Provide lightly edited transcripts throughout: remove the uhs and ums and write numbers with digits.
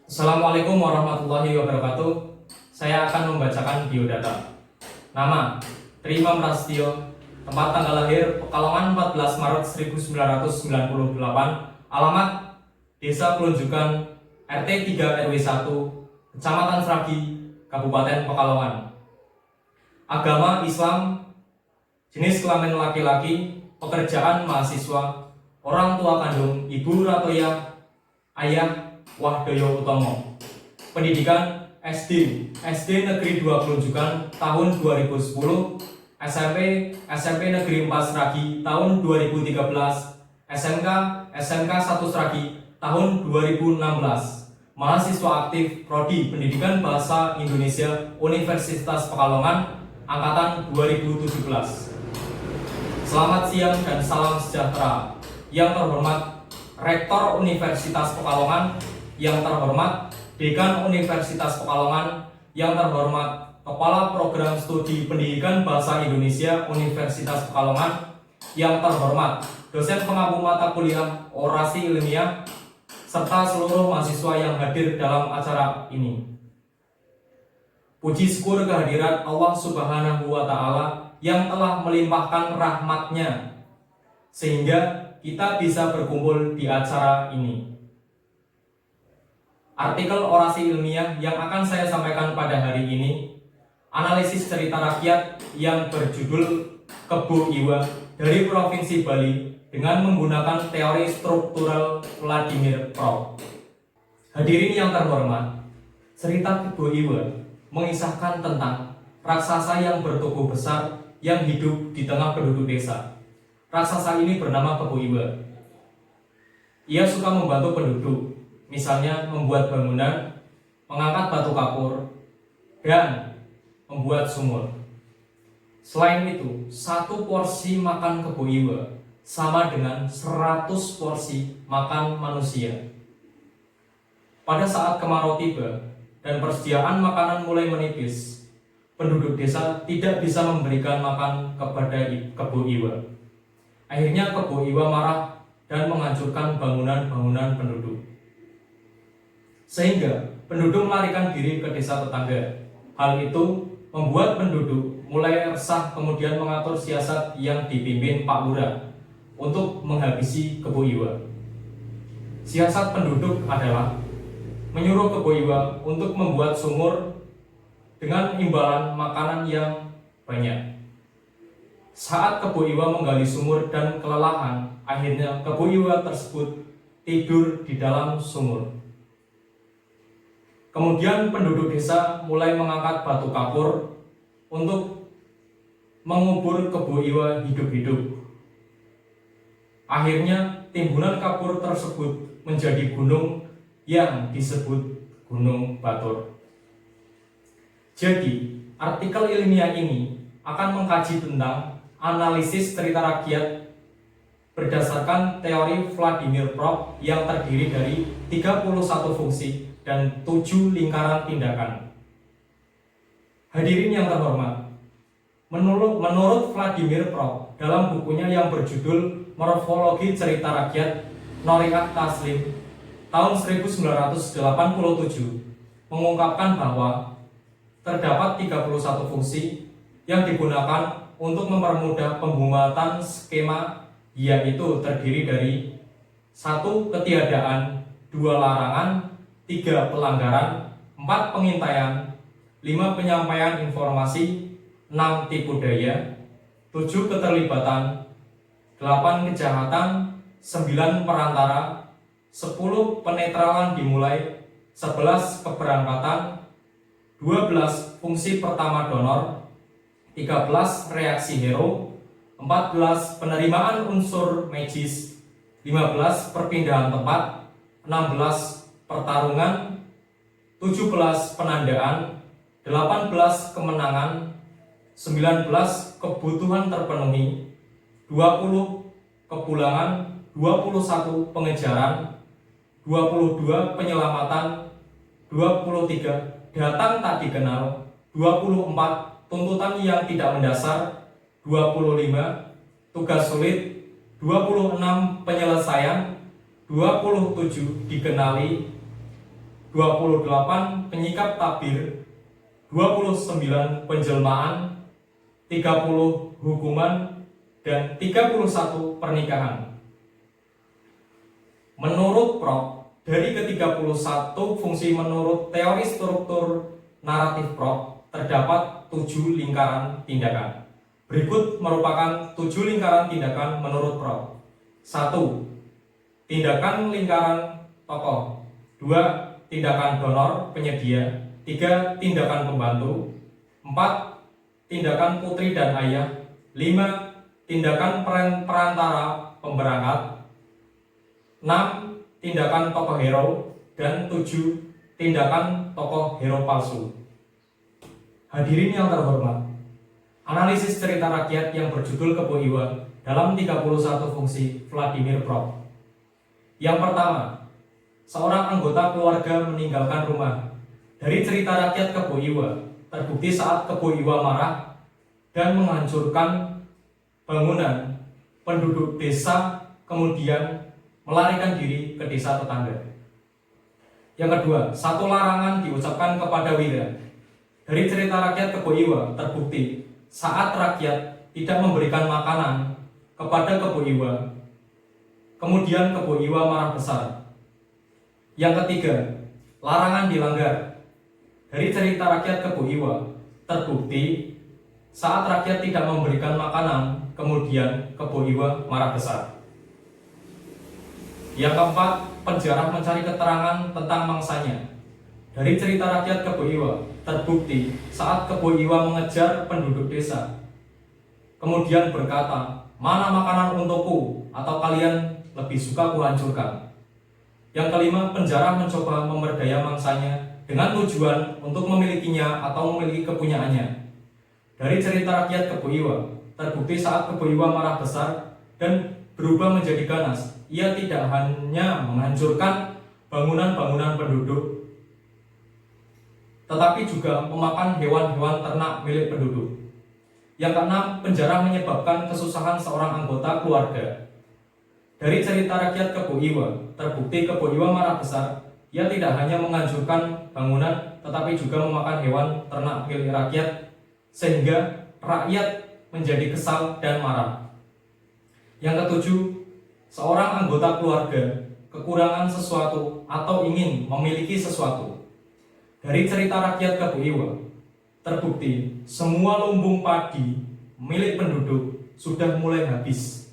Assalamualaikum warahmatullahi wabarakatuh. Saya akan membacakan biodata. Nama: Tri Imam Prasetyo. Tempat tanggal lahir: Pekalongan 14 Maret 1998. Alamat: Desa Pelunjukan, RT 3 RW 1, Kecamatan Sragi, Kabupaten Pekalongan. Agama Islam. Jenis kelamin laki-laki. Pekerjaan mahasiswa. Orang tua kandung: Ibu Ratoya, Ayah Wahdoyo Utomo. Pendidikan: SD Negeri 2 Pelunjukan tahun 2010, SMP Negeri 4 Sragi tahun 2013, SMK 1 Sragi tahun 2016. Mahasiswa aktif Prodi Pendidikan Bahasa Indonesia Universitas Pekalongan angkatan 2017. Selamat siang dan salam sejahtera. Yang terhormat Rektor Universitas Pekalongan, yang terhormat Dekan Universitas Pekalongan, yang terhormat Kepala Program Studi Pendidikan Bahasa Indonesia Universitas Pekalongan, yang terhormat dosen pengampu mata kuliah Orasi Ilmiah, serta seluruh mahasiswa yang hadir dalam acara ini. Puji syukur kehadirat Allah Subhanahu wa Ta'ala yang telah melimpahkan rahmat-Nya sehingga kita bisa berkumpul di acara ini. Artikel orasi ilmiah yang akan saya sampaikan pada hari ini, analisis cerita rakyat yang berjudul Kebo Iwa dari Provinsi Bali dengan menggunakan teori struktural Vladimir Prop. Hadirin yang terhormat, cerita Kebo Iwa mengisahkan tentang raksasa yang bertubuh besar yang hidup di tengah penduduk desa. Raksasa ini bernama Kebo Iwa. Ia suka membantu penduduk, misalnya membuat bangunan, mengangkat batu kapur, dan membuat sumur. Selain itu, satu porsi makan Kebo Iwa sama dengan 100 porsi makan manusia. Pada saat kemarau tiba dan persediaan makanan mulai menipis, penduduk desa tidak bisa memberikan makan kepada Kebo Iwa. Akhirnya Kebo Iwa marah dan menghancurkan bangunan-bangunan penduduk. Sehingga penduduk melarikan diri ke desa tetangga. Hal itu membuat penduduk mulai resah, kemudian mengatur siasat yang dipimpin Pak Lurah untuk menghabisi Kebo Iwa. Siasat penduduk adalah menyuruh Kebo Iwa untuk membuat sumur dengan imbalan makanan yang banyak. Saat Kebo Iwa menggali sumur dan kelelahan, akhirnya Kebo Iwa tersebut tidur di dalam sumur. Kemudian penduduk desa mulai mengangkat batu kapur untuk mengubur Kebo Iwa hidup-hidup. Akhirnya timbunan kapur tersebut menjadi gunung yang disebut Gunung Batur. Jadi, artikel ilmiah ini akan mengkaji tentang analisis cerita rakyat berdasarkan teori Vladimir Prop yang terdiri dari 31 fungsi dan 7 lingkaran tindakan. Hadirin yang terhormat, menurut Vladimir Prop dalam bukunya yang berjudul Morfologi Cerita Rakyat Noriak Taslim tahun 1987 mengungkapkan bahwa terdapat 31 fungsi yang digunakan untuk mempermudah pembuatan skema, yaitu terdiri dari 1. Ketiadaan, 2. Larangan, 3. Pelanggaran, 4. Pengintaian, 5. Penyampaian informasi, 6. Tipu daya, 7. Keterlibatan, 8. Kejahatan, 9. Perantara, 10. Penetralan dimulai, 11. Keberangkatan, 12. Fungsi pertama donor, 13. Reaksi hero, 14. Penerimaan unsur magis, 15. Perpindahan tempat, 16. Pertarungan, 17. Penandaan, 18. Kemenangan, 19. Kebutuhan terpenuhi, 20. Kepulangan, 21. Pengejaran, 22. Penyelamatan, 23. Datang tak dikenal, 24. Tuntutan yang tidak mendasar, 25. Tugas sulit, 26. Penyelesaian, 27. Dikenali, 28 penyikap tabir, 29 penjelmaan, 30 hukuman, dan 31 pernikahan. Menurut Prof, dari ke-31 fungsi menurut teori struktur naratif Prof, terdapat 7 lingkaran tindakan. Berikut merupakan 7 lingkaran tindakan menurut Prof. 1. Tindakan lingkaran tokoh. 2. Tindakan donor penyedia. 3. Tindakan pembantu. 4. Tindakan putri dan ayah. 5. Tindakan perantara pemberangkat. 6. Tindakan tokoh hero. Dan 7. Tindakan tokoh hero palsu. Hadirin yang terhormat, analisis cerita rakyat yang berjudul Kebo Iwa dalam 31 fungsi Vladimir Prof. Yang pertama, seorang anggota keluarga meninggalkan rumah. Dari cerita rakyat Kebo Iwa, terbukti saat Kebo Iwa marah dan menghancurkan bangunan, penduduk desa kemudian melarikan diri ke desa tetangga. Yang kedua, satu larangan diucapkan kepada Wira. Dari cerita rakyat Kebo Iwa, terbukti saat rakyat tidak memberikan makanan kepada Kebo Iwa, kemudian Kebo Iwa marah besar. Yang ketiga, larangan dilanggar. Dari cerita rakyat Kebo Iwa, terbukti saat rakyat tidak memberikan makanan, kemudian Kebo Iwa marah besar. Yang keempat, penjara mencari keterangan tentang mangsanya. Dari cerita rakyat Kebo Iwa, terbukti saat Kebo Iwa mengejar penduduk desa, kemudian berkata, "Mana makanan untukku, atau kalian lebih suka kuhancurkan?" Yang kelima, penjara mencoba memberdaya mangsanya dengan tujuan untuk memilikinya atau memiliki kepunyaannya. Dari cerita rakyat Kebo Iwa, terbukti saat Kebo Iwa marah besar dan berubah menjadi ganas, ia tidak hanya menghancurkan bangunan-bangunan penduduk, tetapi juga memakan hewan-hewan ternak milik penduduk. Yang keenam, penjara menyebabkan kesusahan seorang anggota keluarga. Dari cerita rakyat Kebo Iwa, terbukti Kebo Iwa marah besar. Ia tidak hanya menghancurkan bangunan, tetapi juga memakan hewan ternak milik rakyat, sehingga rakyat menjadi kesal dan marah. Yang ketujuh, seorang anggota keluarga kekurangan sesuatu atau ingin memiliki sesuatu. Dari cerita rakyat Kebo Iwa, terbukti semua lumbung padi milik penduduk sudah mulai habis.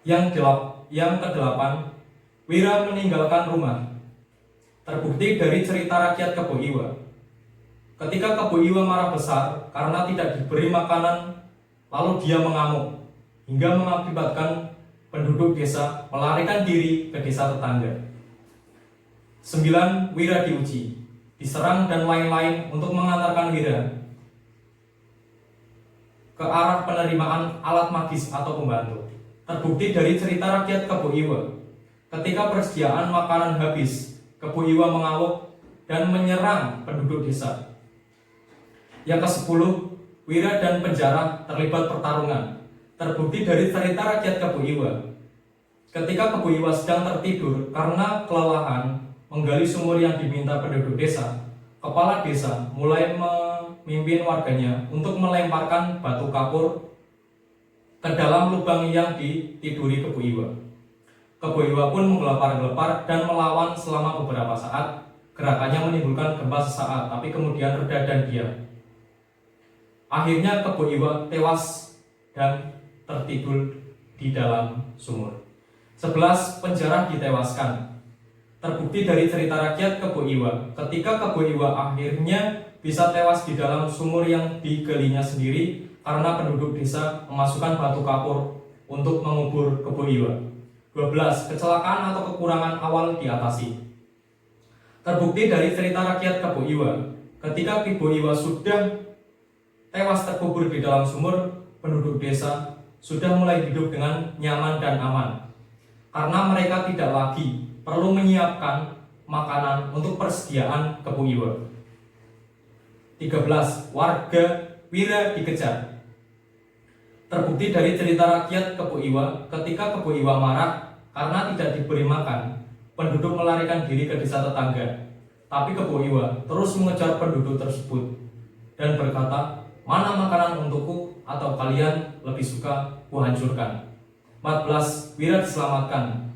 Yang kedelapan, Wira meninggalkan rumah. Terbukti dari cerita rakyat Kebo Iwa, ketika Kebo Iwa marah besar karena tidak diberi makanan, lalu dia mengamuk hingga mengakibatkan penduduk desa melarikan diri ke desa tetangga. 9. Wira diuji, diserang dan lain-lain untuk mengantarkan Wira ke arah penerimaan alat magis atau pembantu. Terbukti dari cerita rakyat Kebo Iwa, ketika persediaan makanan habis, Kebo Iwa mengamuk dan menyerang penduduk desa. Yang ke-10, Wira dan penjara terlibat pertarungan. Terbukti dari cerita rakyat Kebo Iwa, ketika Kebo Iwa sedang tertidur karena kelelahan menggali sumur yang diminta penduduk desa, kepala desa mulai memimpin warganya untuk melemparkan batu kapur ke dalam lubang yang ditiduri Kebo Iwa. Kebo Iwa pun menggelepar-gelepar dan melawan selama beberapa saat. Gerakannya menimbulkan gempa sesaat, tapi kemudian reda dan diam. Akhirnya Kebo Iwa tewas dan tertidur di dalam sumur. 11. Penjara ditewaskan. Terbukti dari cerita rakyat Kebo Iwa, ketika Kebo Iwa akhirnya bisa tewas di dalam sumur yang digalinya sendiri karena penduduk desa memasukkan batu kapur untuk mengubur Kebo Iwa. 12. Kecelakaan atau kekurangan awal diatasi. Terbukti dari cerita rakyat Kebo Iwa, ketika Kebo Iwa sudah tewas terkubur di dalam sumur, penduduk desa sudah mulai hidup dengan nyaman dan aman, karena mereka tidak lagi perlu menyiapkan makanan untuk persediaan Kebo Iwa. 13. Warga Wira dikejar. Terbukti dari cerita rakyat Kebo Iwa, ketika Kebo Iwa marah karena tidak diberi makan, penduduk melarikan diri ke desa tetangga. Tapi Kebo Iwa terus mengejar penduduk tersebut dan berkata, "Mana makanan untukku, atau kalian lebih suka kuhancurkan?" 14. Wira diselamatkan.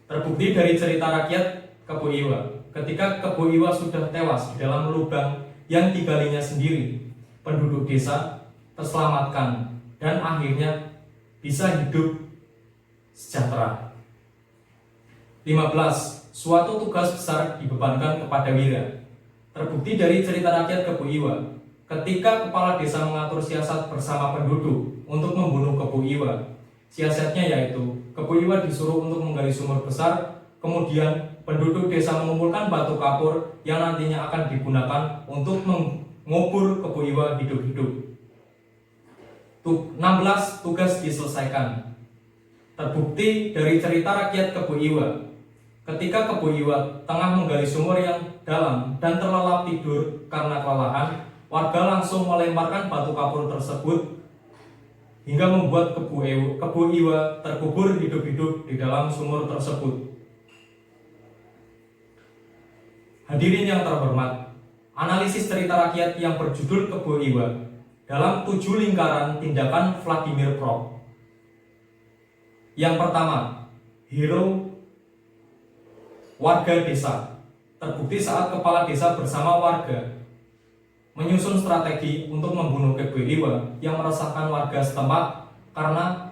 Terbukti dari cerita rakyat Kebo Iwa, ketika Kebo Iwa sudah tewas di dalam lubang yang digalinya sendiri, penduduk desa terselamatkan dan akhirnya bisa hidup sejahtera. 15. Suatu tugas besar dibebankan kepada Wira. Terbukti dari cerita rakyat Kebo Iwa, ketika kepala desa mengatur siasat bersama penduduk untuk membunuh Kebo Iwa. Siasatnya yaitu Kebo Iwa disuruh untuk menggali sumur besar, kemudian penduduk desa mengumpulkan batu kapur yang nantinya akan digunakan untuk mengubur Kebo Iwa hidup-hidup. 16. Tugas diselesaikan. Terbukti dari cerita rakyat Kebo Iwa, ketika Kebo Iwa tengah menggali sumur yang dalam dan terlelap tidur karena kelelahan, warga langsung melemparkan batu kapur tersebut hingga membuat Kebo Iwa terkubur hidup-hidup di dalam sumur tersebut. Hadirin yang terhormat, analisis cerita rakyat yang berjudul Kebo Iwa dalam 7 lingkaran tindakan Vladimir Prok. Yang pertama, hero warga desa. Terbukti saat kepala desa bersama warga menyusun strategi untuk membunuh Kebo Iwa yang meresahkan warga setempat karena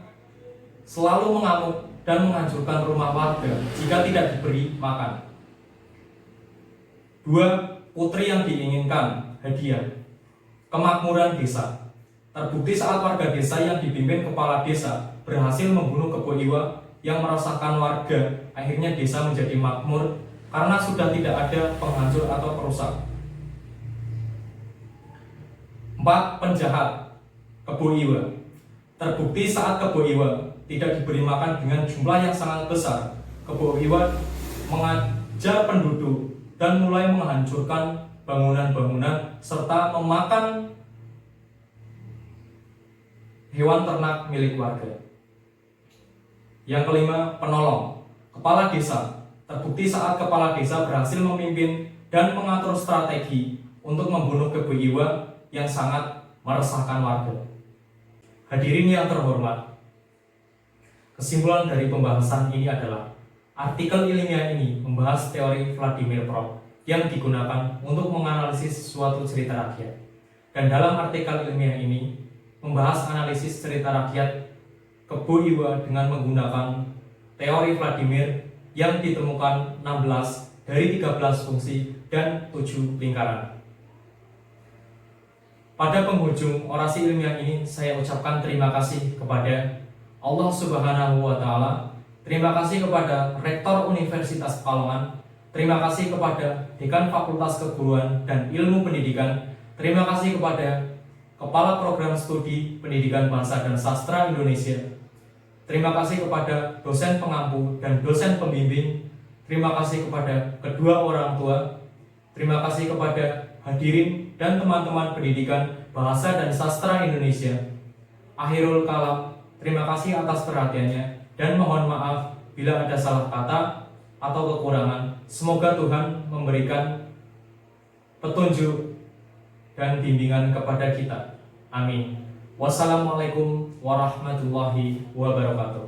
selalu mengamuk dan menghancurkan rumah warga jika tidak diberi makan. 2. Putri yang diinginkan, hadiah. Kemakmuran desa. Terbukti saat warga desa yang dipimpin kepala desa berhasil membunuh Kebo Iwa yang meresahkan warga, akhirnya desa menjadi makmur karena sudah tidak ada penghancur atau perusak. 4. Penjahat, Kebo Iwa. Terbukti saat Kebo Iwa tidak diberi makan dengan jumlah yang sangat besar, Kebo Iwa mengajar penduduk dan mulai menghancurkan bangunan-bangunan serta memakan hewan ternak milik warga. Yang kelima, penolong, kepala desa. Terbukti saat kepala desa berhasil memimpin dan mengatur strategi untuk membunuh Kebo Iwa yang sangat meresahkan warga. Hadirin yang terhormat, kesimpulan dari pembahasan ini adalah artikel ilmiah ini membahas teori Vladimir Prok yang digunakan untuk menganalisis suatu cerita rakyat. Dan dalam artikel ilmiah ini membahas analisis cerita rakyat Kebo Iwa dengan menggunakan teori Vladimir yang ditemukan 16 dari 13 fungsi dan 7 lingkaran. Pada penghujung orasi ilmiah ini, saya ucapkan terima kasih kepada Allah Subhanahu wa Ta'ala, terima kasih kepada Rektor Universitas Pekalongan, terima kasih kepada Dekan Fakultas Keguruan dan Ilmu Pendidikan, terima kasih kepada Kepala Program Studi Pendidikan Bahasa dan Sastra Indonesia, terima kasih kepada dosen pengampu dan dosen pembimbing, terima kasih kepada kedua orang tua, terima kasih kepada hadirin dan teman-teman pendidikan Bahasa dan Sastra Indonesia. Akhirul kalam, terima kasih atas perhatiannya dan mohon maaf bila ada salah kata atau kekurangan. Semoga Tuhan memberikan petunjuk dan bimbingan kepada kita. Amin. Wassalamualaikum warahmatullahi wabarakatuh.